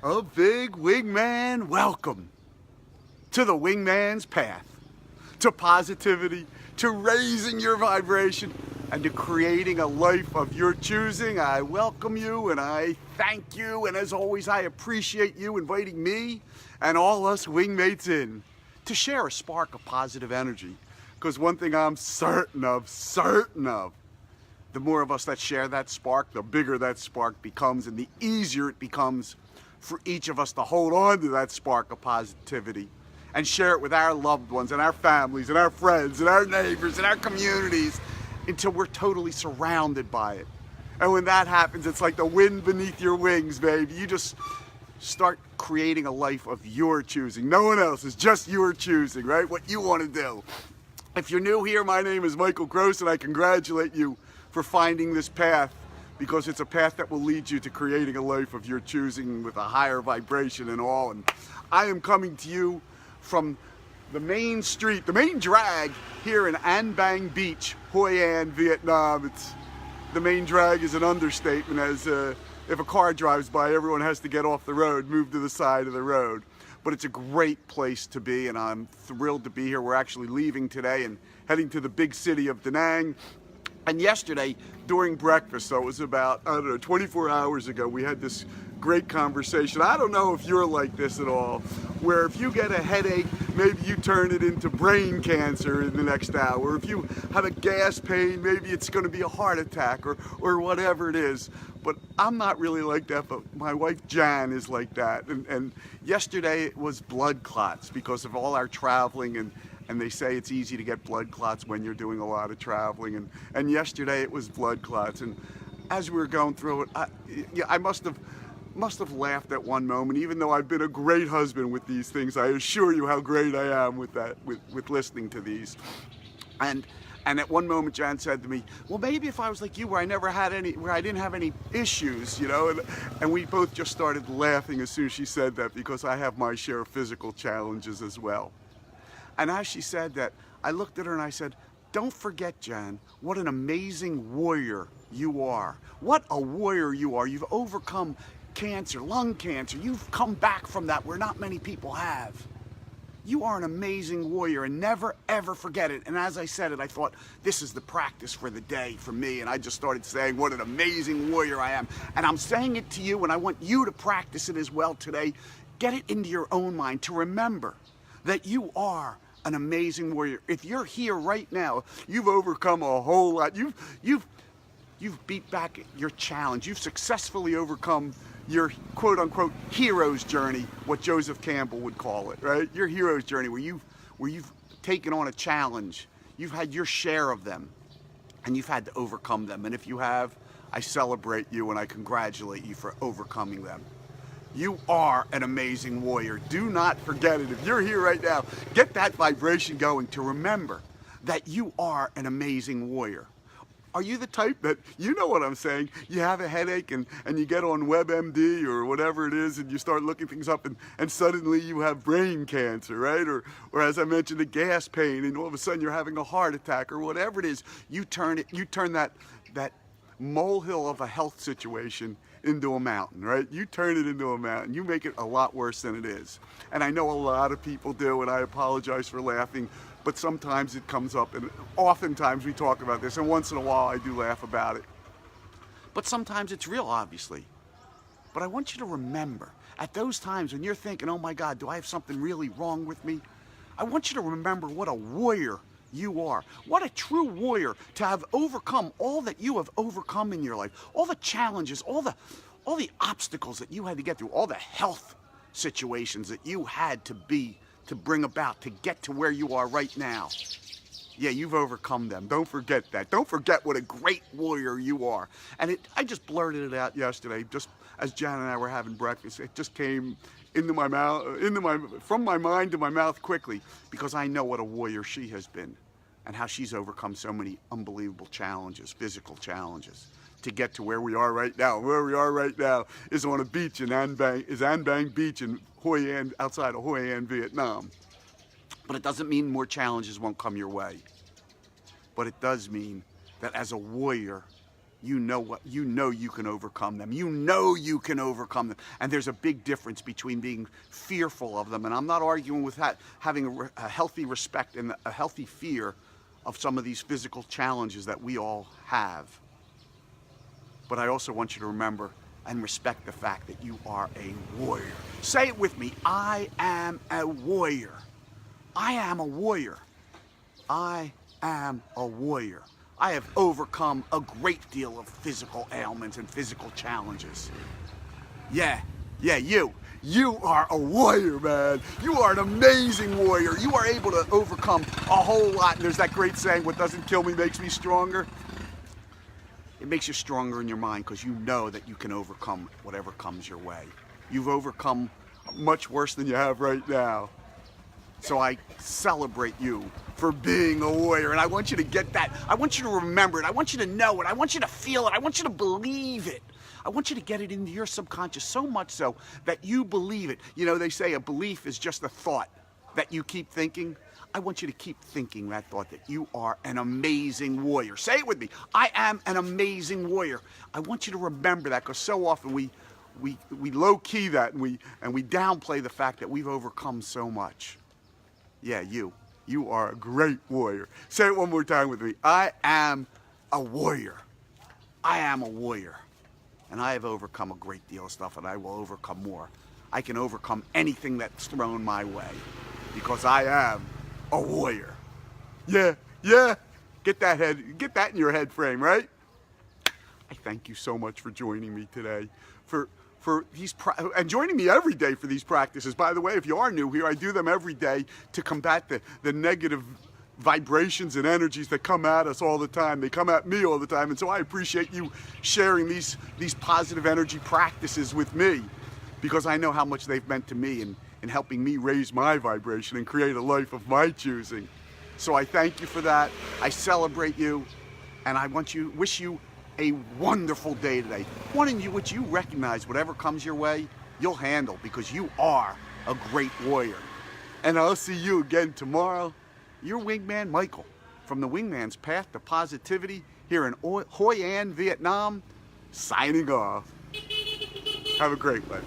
A big wingman welcome to the wingman's path, to positivity, to raising your vibration, and to creating a life of your choosing. I welcome you and I thank you, and as always I appreciate you inviting me and all us wingmates in to share a spark of positive energy. Because one thing I'm certain of, the more of us that share that spark, the bigger that spark becomes, and the easier it becomes for each of us to hold on to that spark of positivity and share it with our loved ones and our families and our friends and our neighbors and our communities until we're totally surrounded by it. And when that happens, it's like the wind beneath your wings, baby. You just start creating a life of your choosing. No one else's, just your choosing, right? What you want to do. If you're new here, my name is Michael Gross, and I congratulate you for finding this path, because it's a path that will lead you to creating a life of your choosing with a higher vibration and all. And I am coming to you from the main street, the main drag here in An Bang Beach, Hoi An, Vietnam. The main drag is an understatement, as if a car drives by, everyone has to get off the road, move to the side of the road. But it's a great place to be, and I'm thrilled to be here. We're actually leaving today and heading to the big city of Da Nang. And yesterday, during breakfast, so it was about, 24 hours ago, we had this great conversation. I don't know if you're like this at all, where if you get a headache, maybe you turn it into brain cancer in the next hour. If you have a gas pain, maybe it's going to be a heart attack or whatever it is. But I'm not really like that, but my wife Jan is like that. And yesterday it was blood clots because of all our traveling, and they say it's easy to get blood clots when you're doing a lot of traveling. And yesterday it was blood clots. And as we were going through it, I must have laughed at one moment, even though I've been a great husband with these things. I assure you how great I am with that, with listening to these. And at one moment, Jan said to me, well, maybe if I was like you, where I didn't have any issues, you know, and we both just started laughing as soon as she said that, because I have my share of physical challenges as well. And as she said that, I looked at her and I said, don't forget, Jan, what an amazing warrior you are. What a warrior you are. You've overcome cancer, lung cancer. You've come back from that where not many people have. You are an amazing warrior, and never ever forget it. And as I said it, I thought, this is the practice for the day for me. And I just started saying what an amazing warrior I am. And I'm saying it to you, and I want you to practice it as well today. Get it into your own mind to remember that you are an amazing warrior. If you're here right now, you've overcome a whole lot. You've beat back your challenge. You've successfully overcome your quote-unquote hero's journey, what Joseph Campbell would call it, right? Your hero's journey, where you've taken on a challenge. You've had your share of them, and you've had to overcome them. And if you have, I celebrate you and I congratulate you for overcoming them. You are an amazing warrior. Do not forget it. If you're here right now, get that vibration going to remember that you are an amazing warrior. Are you the type that, you know what I'm saying, you have a headache and you get on WebMD or whatever it is, and you start looking things up, and suddenly you have brain cancer, right? Or as I mentioned, a gas pain, and all of a sudden you're having a heart attack or whatever it is. You turn that molehill of a health situation into a mountain, right? You turn it into a mountain. You make it a lot worse than it is. And I know a lot of people do, and I apologize for laughing, but sometimes it comes up, and oftentimes we talk about this, and once in a while I do laugh about it. But sometimes it's real, obviously. But I want you to remember, at those times when you're thinking, oh my God, do I have something really wrong with me? I want you to remember what a warrior you are. What a true warrior to have overcome all that you have overcome in your life. All the challenges, all the obstacles that you had to get through, all the health situations that you had to bring about to get to where you are right now. Yeah, you've overcome them. Don't forget that. Don't forget what a great warrior you are. And I just blurted it out yesterday, just as Jan and I were having breakfast. It just came into my mouth, from my mind to my mouth quickly, because I know what a warrior she has been and how she's overcome so many unbelievable challenges, physical challenges, to get to where we are right now. Where we are right now is on a beach in An Bang Beach in Hoi An, outside of Hoi An, Vietnam. But it doesn't mean more challenges won't come your way. But it does mean that as a warrior, you know what, you know you can overcome them. You know you can overcome them. And there's a big difference between being fearful of them. And I'm not arguing with having a healthy respect and a healthy fear of some of these physical challenges that we all have. But I also want you to remember and respect the fact that you are a warrior. Say it with me. I am a warrior. I am a warrior. I am a warrior. I have overcome a great deal of physical ailments and physical challenges. Yeah, you. You are a warrior, man. You are an amazing warrior. You are able to overcome a whole lot. And there's that great saying, what doesn't kill me makes me stronger. It makes you stronger in your mind because you know that you can overcome whatever comes your way. You've overcome much worse than you have right now. So I celebrate you for being a warrior. And I want you to get that. I want you to remember it. I want you to know it. I want you to feel it. I want you to believe it. I want you to get it into your subconscious so much so that you believe it. You know, they say a belief is just a thought that you keep thinking. I want you to keep thinking that thought, that you are an amazing warrior. Say it with me. I am an amazing warrior. I want you to remember that because so often we low-key that and we downplay the fact that we've overcome so much. Yeah, you are a great warrior. Say it one more time with me. I am a warrior. I am a warrior. And I have overcome a great deal of stuff, and I will overcome more. I can overcome anything that's thrown my way because I am a warrior. Yeah. Get that in your head frame, right? I thank you so much for joining me today, for and joining me every day for these practices. By the way, if you are new here, I do them every day to combat the negative vibrations and energies that come at us all the time. They come at me all the time, and so I appreciate you sharing these positive energy practices with me because I know how much they've meant to me in helping me raise my vibration and create a life of my choosing. So I thank you for that. I celebrate you, and I wish you a wonderful day today. One in which you recognize whatever comes your way, you'll handle because you are a great warrior. And I'll see you again tomorrow. Your wingman, Michael, from the Wingman's Path to Positivity here in Hoi An, Vietnam, signing off. Have a great one.